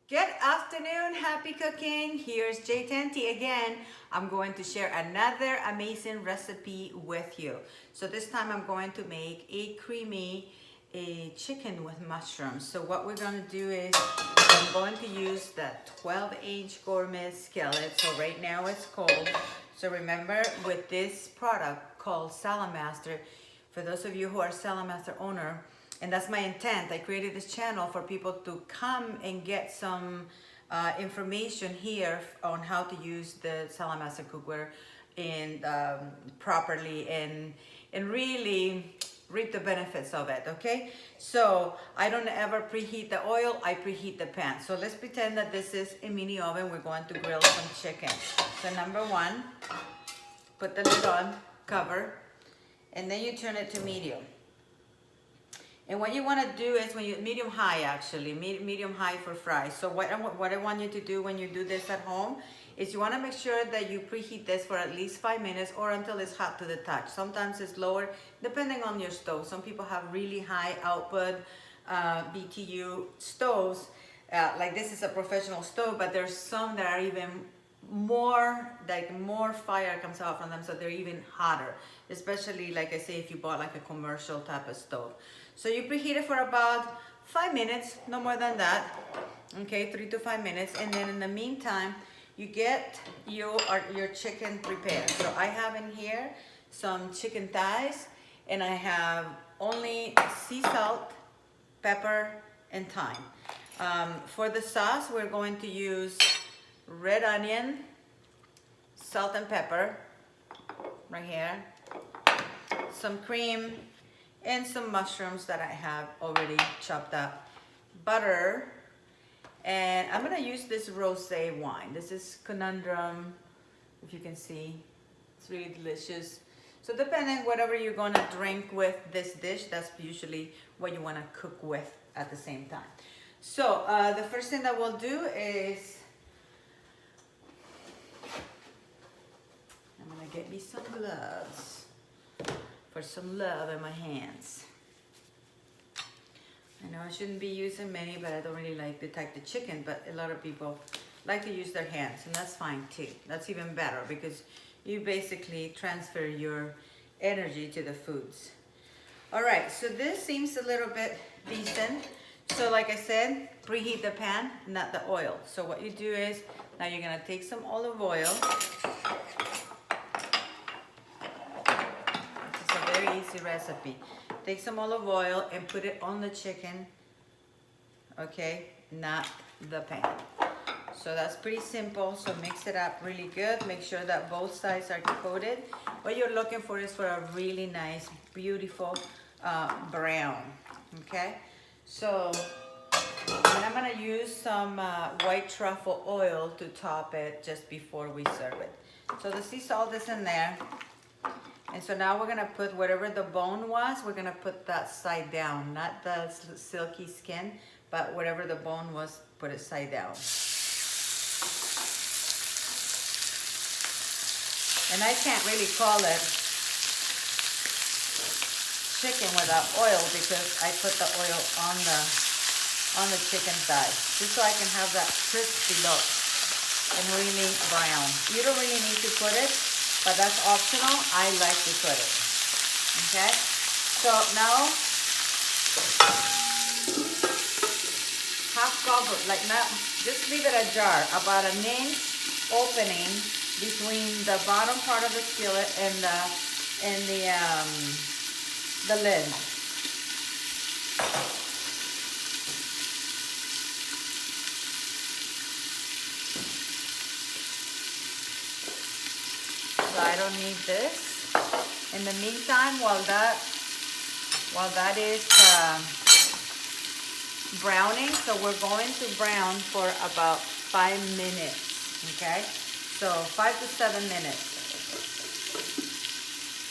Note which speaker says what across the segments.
Speaker 1: Good afternoon, happy cooking. Here's J Tanti again. I'm going to share another amazing recipe with you. So this time I'm going to make a creamy chicken with mushrooms. So what we're going to do is I'm going to use the 12-inch gourmet skillet. So right now it's cold. So remember, with this product called Saladmaster, for those of you who are Saladmaster owner, and that's my intent. I created this channel for people to come and get some information here on how to use the Saladmaster cookware and properly and really reap the benefits of it. Okay, so I don't ever preheat the oil. I preheat the pan. So let's pretend that this is a mini oven. We're going to grill some chicken. So number one, put the lid on, cover, and then you turn it to medium. And what you want to do is when you medium high, actually medium high for fries. So what I want you to do when you do this at home is you want to make sure that you preheat this for at least 5 minutes or until it's hot to the touch. Sometimes it's lower depending on your stove. Some people have really high output BTU stoves. Like this is a professional stove, but there's some that are even more, like more fire comes out from them, so they're even hotter, especially like I say if you bought like a commercial type of stove. So you preheat it for about 5 minutes, no more than that. Okay, 3 to 5 minutes, and then in the meantime you get your chicken prepared. So I have in here some chicken thighs, and I have only sea salt, pepper, and thyme. For the sauce, we're going to use red onion, salt and pepper, right here, some cream, and some mushrooms that I have already chopped up, butter, and I'm gonna use this rosé wine. This is Conundrum, if you can see. It's really delicious. So depending whatever you're gonna drink with this dish, that's usually what you wanna cook with at the same time. So the first thing that we'll do is I'm gonna get me some gloves for some love in my hands. I know I shouldn't be using many, but I don't really like to take the chicken, but a lot of people like to use their hands, and that's fine too. That's even better because you basically transfer your energy to the foods. All right, so this seems a little bit decent. So like I said, preheat the pan, not the oil. So what you do is, now you're gonna take some olive oil. It's a very easy recipe. Take some olive oil and put it on the chicken, okay, not the pan. So that's pretty simple. So mix it up really good. Make sure that both sides are coated. What you're looking for is for a really nice, beautiful brown, okay? So and I'm gonna use some white truffle oil to top it just before we serve it. So the sea salt is in there. And so now we're gonna put whatever the bone was, we're gonna put that side down, not the silky skin, but whatever the bone was, put it side down. And I can't really call it chicken without oil because I put the oil on the chicken thigh, just so I can have that crispy look and really brown. You don't really need to put it, but that's optional. I like to put it. Okay? So now, half cover, like not, just leave it ajar, about an inch opening between the bottom part of the skillet and the lid. So I don't need this. In the meantime, while that is browning, so we're going to brown for about 5 minutes, okay? So 5 to 7 minutes.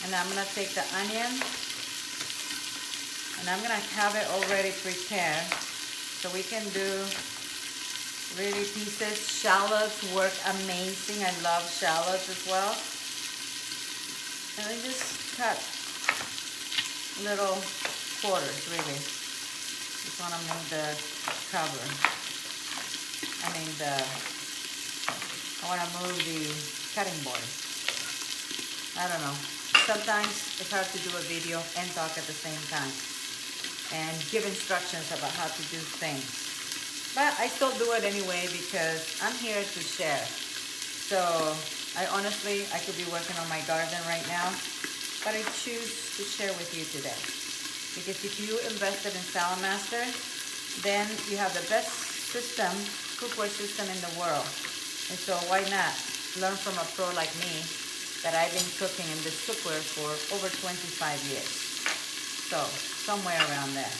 Speaker 1: And I'm gonna take the onion and I'm gonna have it already prepared so we can do really pieces. Shallots work amazing. I love shallots as well. And I just cut little quarters, really. Just want to make the cover. behind the, I want to move the cutting board. I don't know. Sometimes it's hard to do a video and talk at the same time and give instructions about how to do things. But I still do it anyway because I'm here to share. So I could be working on my garden right now, but I choose to share with you today. Because if you invested in Saladmaster, then you have the best system, cookware system in the world. And so why not learn from a pro like me that I've been cooking in this cookware for over 25 years. So somewhere around there.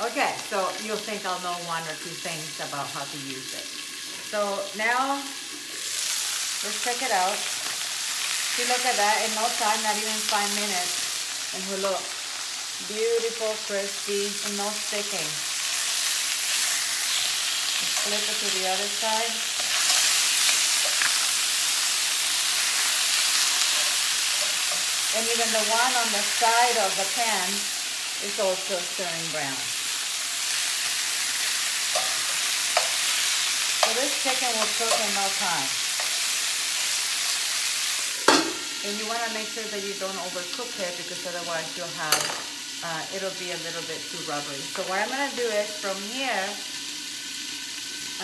Speaker 1: Okay, so you'll think I'll know one or two things about how to use it. So now, let's check it out. See, look at that, in no time, not even 5 minutes. And look, beautiful, crispy, and no sticking. Let's flip it to the other side. And even the one on the side of the pan is also turning brown. So this chicken will cook in no time. And you want to make sure that you don't overcook it because otherwise you'll have, it'll be a little bit too rubbery. So what I'm going to do is from here,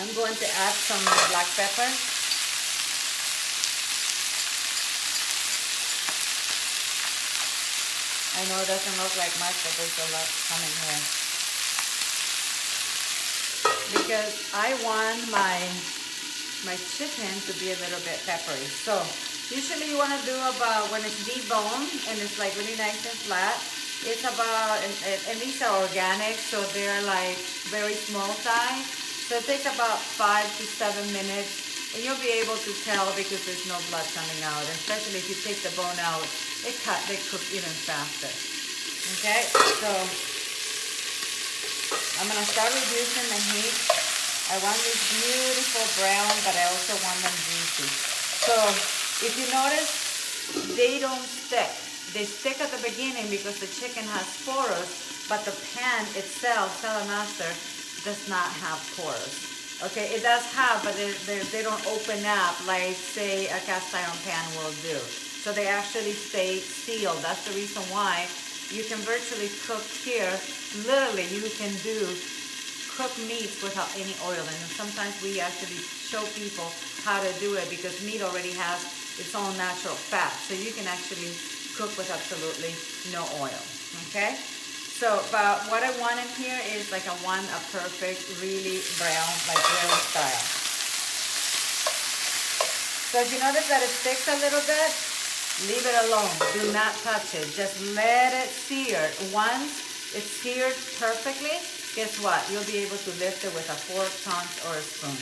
Speaker 1: I'm going to add some black pepper. I know it doesn't look like much, but there's a lot coming here. Because I want my chicken to be a little bit peppery. So usually you want to do about, when it's deboned and it's like really nice and flat, it's about, and these are organic, so they're like very small size. So it takes about 5 to 7 minutes. And you'll be able to tell because there's no blood coming out. Especially if you take the bone out, they cook even faster. Okay, so I'm gonna start reducing the heat. I want these beautiful brown, but I also want them juicy. So if you notice, they don't stick. They stick at the beginning because the chicken has pores, but the pan itself, Saladmaster, does not have pores. Okay, it does have, but they don't open up like, say, a cast iron pan will do. So they actually stay sealed. That's the reason why you can virtually cook here. Literally, you can cook meats without any oil. And sometimes we actually show people how to do it because meat already has its own natural fat. So you can actually cook with absolutely no oil, okay? So, but what I want in here is like a perfect, really brown, like grill style. So if you notice that it sticks a little bit, leave it alone. Do not touch it. Just let it sear. Once it's seared perfectly, guess what? You'll be able to lift it with a fork, tongs, or a spoon.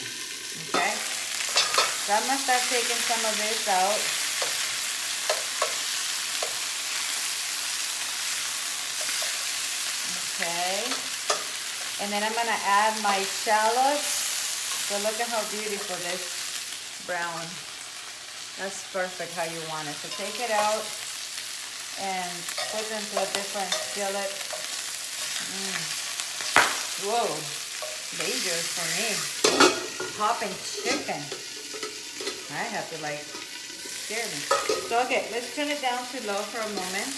Speaker 1: Okay? So I'm going to start taking some of this out. Okay, and then I'm going to add my shallots. So look at how beautiful this brown. That's perfect how you want it. So take it out and put it into a different skillet. Whoa, dangerous for me. Popping chicken. I have to like scare me. So okay, let's turn it down to low for a moment.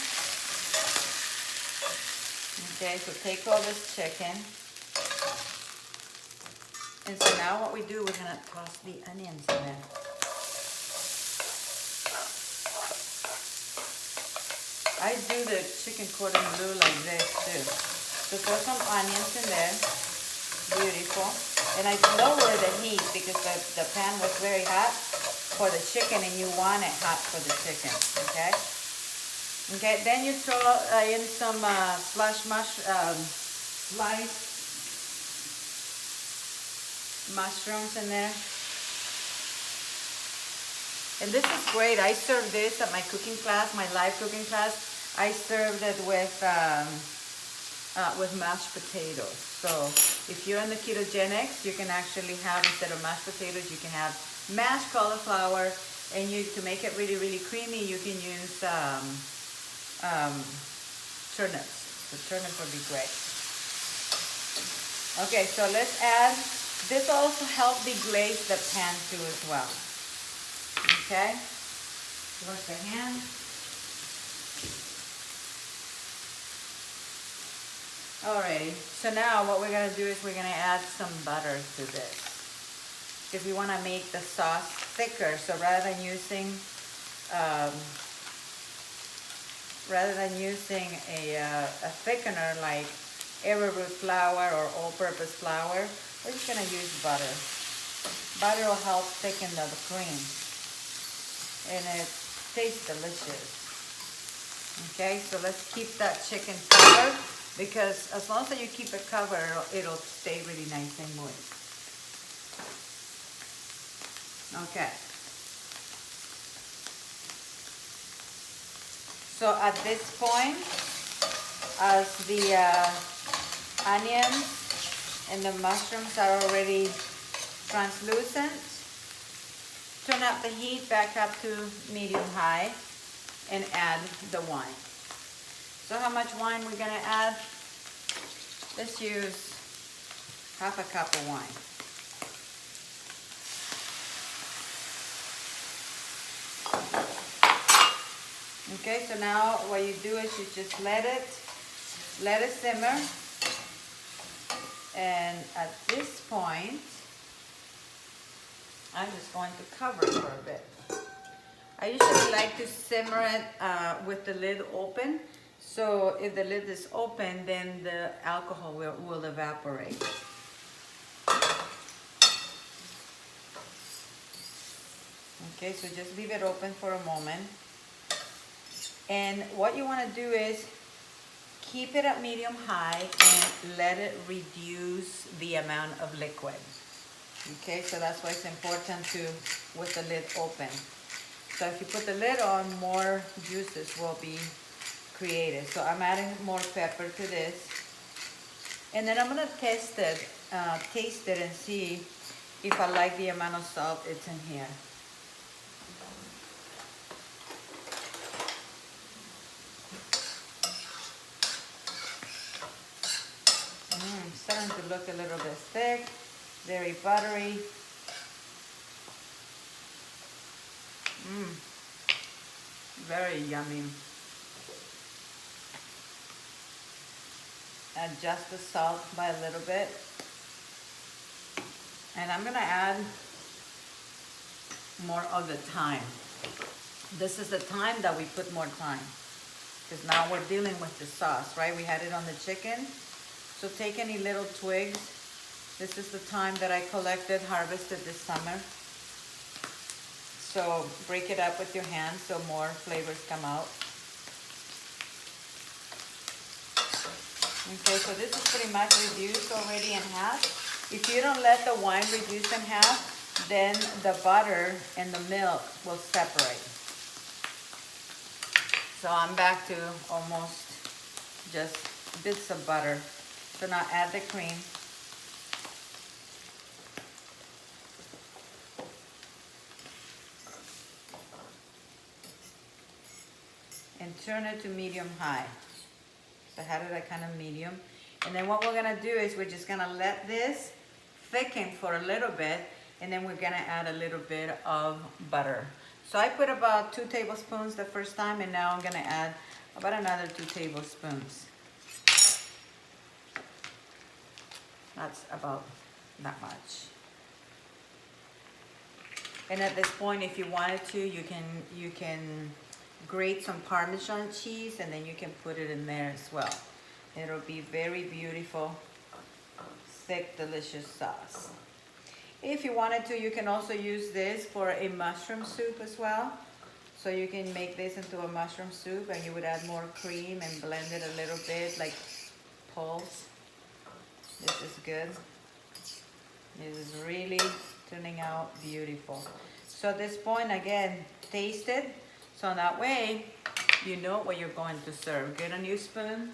Speaker 1: Okay, so take all this chicken. And so now what we do, we're going to toss the onions in there. I do the chicken cordon bleu like this too. So throw some onions in there. Beautiful. And I lower the heat because the pan was very hot for the chicken and you want it hot for the chicken. Okay? Okay, then you throw in some sliced mushrooms in there. And this is great. I serve this at my cooking class, my live cooking class. I served it with mashed potatoes. So if you're in the ketogenics, you can actually have, instead of mashed potatoes, you can have mashed cauliflower. And to make it really, really creamy, you can use turnips. The turnips would be great. Okay, so let's add This also helps deglaze the pan too as well. Okay? Wash the hand. Alrighty, so now what we're gonna do is we're gonna add some butter to this. Because we wanna make the sauce thicker, so rather than using a thickener like arrowroot flour or all-purpose flour, we're just gonna use butter. Butter will help thicken the cream, and it tastes delicious. Okay, so let's keep that chicken covered, because as long as you keep it covered, it'll stay really nice and moist. Okay. So at this point, as the onions and the mushrooms are already translucent, turn up the heat back up to medium-high and add the wine. So how much wine we're gonna add? Let's use half a cup of wine. Okay, so now what you do is you just let it simmer. And at this point, I'm just going to cover it for a bit. I usually like to simmer it with the lid open. So if the lid is open, then the alcohol will evaporate. Okay, so just leave it open for a moment. And what you want to do is keep it at medium-high and let it reduce the amount of liquid. Okay, so that's why it's important to, with the lid open. So if you put the lid on, more juices will be created. So I'm adding more pepper to this. And then I'm gonna taste it and see if I like the amount of salt it's in here. Starting to look a little bit thick, very buttery. Very yummy. Adjust the salt by a little bit. And I'm gonna add more of the thyme. This is the time that we put more thyme, because now we're dealing with the sauce, right? We had it on the chicken. So take any little twigs. This is the thyme that I collected, harvested this summer. So break it up with your hands so more flavors come out. Okay, so this is pretty much reduced already in half. If you don't let the wine reduce in half, then the butter and the milk will separate. So I'm back to almost just bits of butter. So now add the cream. And turn it to medium-high. So I had it at kind of medium. And then what we're gonna do is we're just gonna let this thicken for a little bit, and then we're gonna add a little bit of butter. So I put about 2 tablespoons the first time, and now I'm gonna add about another 2 tablespoons. That's about that much. And at this point, if you wanted to, you can grate some Parmesan cheese, and then you can put it in there as well. It'll be very beautiful, thick, delicious sauce. If you wanted to, you can also use this for a mushroom soup as well. So you can make this into a mushroom soup, and you would add more cream and blend it a little bit, like pulse. This is good. This is really turning out beautiful. So at this point, again, taste it. So that way, you know what you're going to serve. Get a new spoon.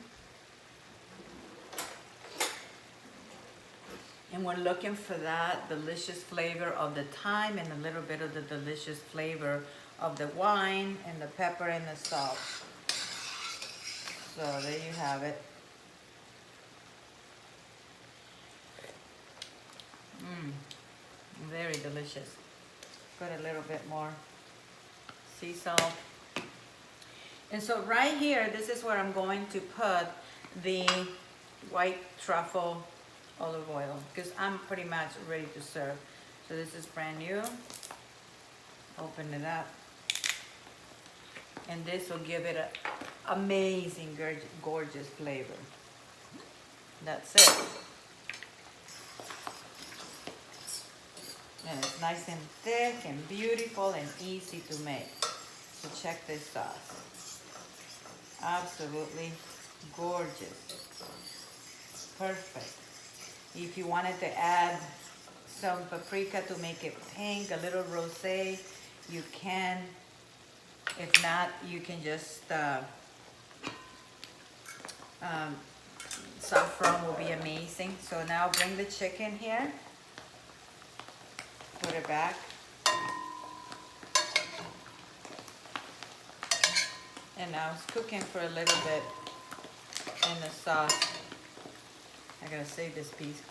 Speaker 1: And we're looking for that delicious flavor of the thyme and a little bit of the delicious flavor of the wine and the pepper and the salt. So there you have it. Very delicious. Put a little bit more sea salt. And so right here, this is where I'm going to put the white truffle olive oil, because I'm pretty much ready to serve. So this is brand new. Open it up. And this will give it an amazing, gorgeous flavor. That's it. And it's nice and thick and beautiful and easy to make. So check this sauce. Absolutely gorgeous. Perfect. If you wanted to add some paprika to make it pink, a little rosé, you can. If not, you can just saffron will be amazing. So now bring the chicken here. Put it back. And now it's cooking for a little bit in the sauce. I gotta save this piece.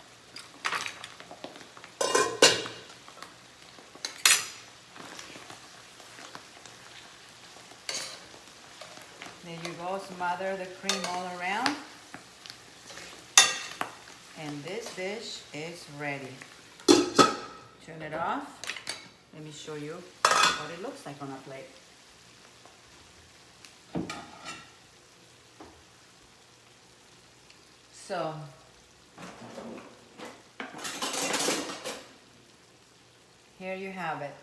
Speaker 1: There you go, smother the cream all around. And this dish is ready. Turn it off. Let me show you what it looks like on a plate. So, here you have it.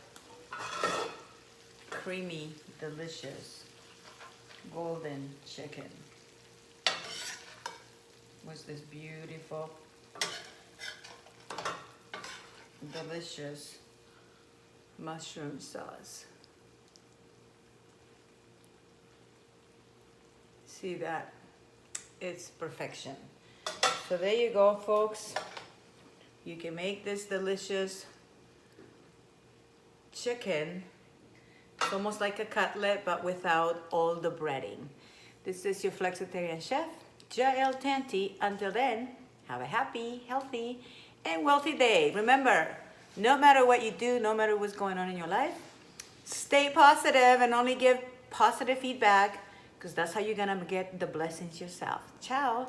Speaker 1: Creamy, delicious, golden chicken. With this beautiful, delicious mushroom sauce. See that? It's perfection. So there you go, folks. You can make this delicious chicken. It's almost like a cutlet, but without all the breading. This is your flexitarian chef, Jael Tanti. Until then, have a happy, healthy, and wealthy day. Remember, no matter what you do, no matter what's going on in your life, stay positive and only give positive feedback, because that's how you're gonna get the blessings yourself. Ciao.